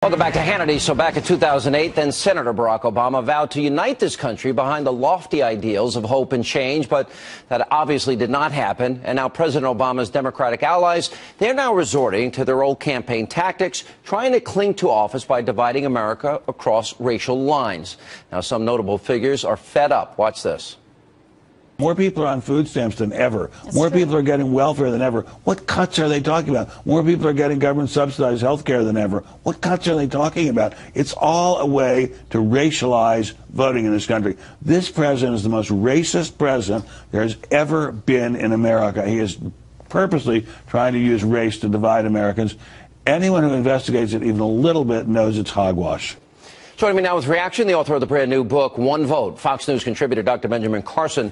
Welcome back to Hannity. So back in 2008, then Senator Barack Obama vowed to unite this country behind the lofty ideals of hope and change, but that obviously did not happen. And now President Obama's Democratic allies, they're now resorting to their old campaign tactics, trying to cling to office by dividing America across racial lines. Now some notable figures are fed up. Watch this. More people are on food stamps than ever. More people are getting welfare than ever. What cuts are they talking about? More people are getting government subsidized health care than ever. What cuts are they talking about? It's all a way to racialize voting in this country. This president is the most racist president there has ever been in America. He is purposely trying to use race to divide Americans. Anyone who investigates it even a little bit knows it's hogwash. Joining me now with reaction, the author of the brand new book, One Vote, Fox News contributor Dr. Ben Carson.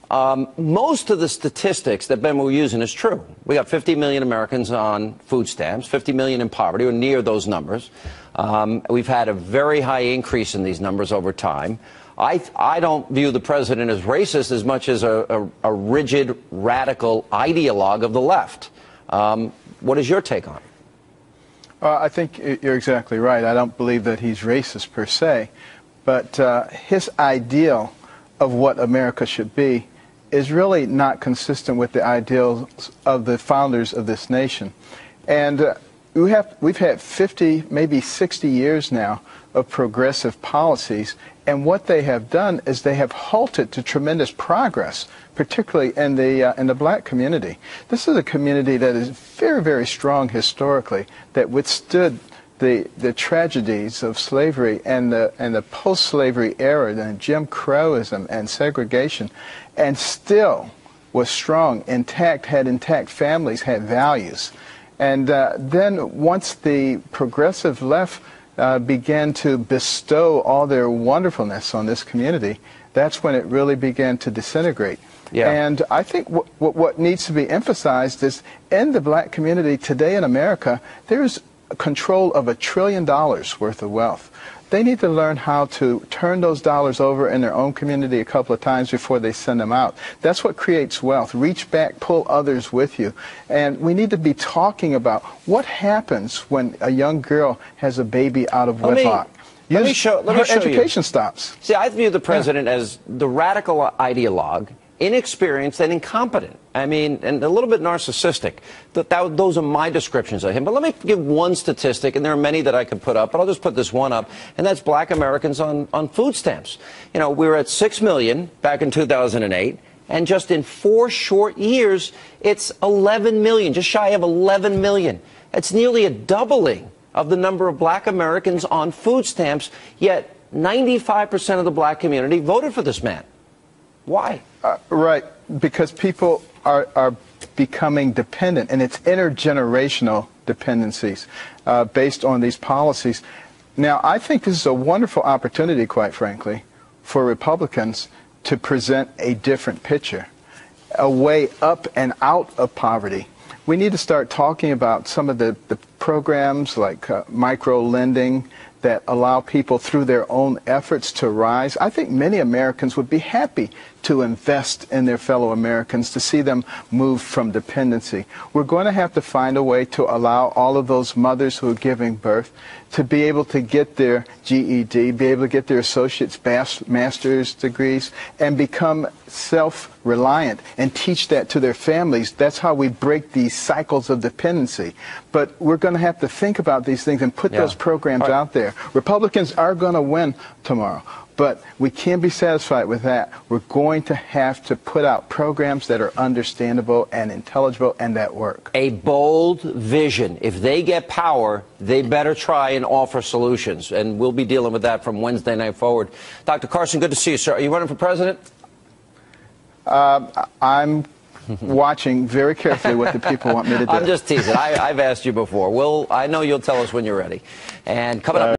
Most of the statistics that Ben was using is true. We got 50 million Americans on food stamps, 50 million in poverty, or near those numbers. We've had a very high increase in these numbers over time. I don't view the president as racist as much as a rigid, radical ideologue of the left. What is your take on it? I think you're exactly right. I don't believe that he's racist per se, but his ideal of what America should be is really not consistent with the ideals of the founders of this nation. And we've had 50, maybe 60 years now of progressive policies, and what they have done is they have halted to tremendous progress, particularly in the black community. This is a community that is very, very strong historically, that withstood the tragedies of slavery and the post-slavery era, and Jim Crowism and segregation, and still was strong, intact, had intact families, had values. And then once the progressive left began to bestow all their wonderfulness on this community, that's when it really began to disintegrate. Yeah. And I think what needs to be emphasized is in the black community today in America, there is control of $1 trillion worth of wealth. They need to learn how to turn those dollars over in their own community a couple of times before they send them out. That's what creates wealth. Reach back, pull others with you. And we need to be talking about what happens when a young girl has a baby out of wedlock. Let me show education stops. See, I view the president as the radical ideologue, inexperienced and incompetent. I mean, and a little bit narcissistic. Those are my descriptions of him. But let me give one statistic, and there are many that I could put up, but I'll just put this one up, and that's black Americans on food stamps. You know, we were at 6 million back in 2008, and just in 4 short years, it's 11 million, just shy of 11 million. It's nearly a doubling of the number of black Americans on food stamps, yet 95% of the black community voted for this man. Why? Right, because people are becoming dependent, and it's intergenerational dependencies based on these policies. Now, I think this is a wonderful opportunity, quite frankly, for Republicans to present a different picture, a way up and out of poverty. We need to start talking about some of the programs like micro-lending that allow people through their own efforts to rise. I think many Americans would be happy to invest in their fellow Americans, to see them move from dependency. We're going to have to find a way to allow all of those mothers who are giving birth to be able to get their GED, be able to get their associate's master's degrees, and become self-reliant and teach that to their families. That's how we break these cycles of dependency. But we're going to have to think about these things and put those programs out there. Republicans are going to win tomorrow. But we can't be satisfied with that. We're going to have to put out programs that are understandable and intelligible and that work. A bold vision. If they get power, they better try and offer solutions. And we'll be dealing with that from Wednesday night forward. Dr. Carson, good to see you, sir. Are you running for president? I'm watching very carefully what the people want me to do. I'm just teasing. I've asked you before. I know you'll tell us when you're ready. And coming up.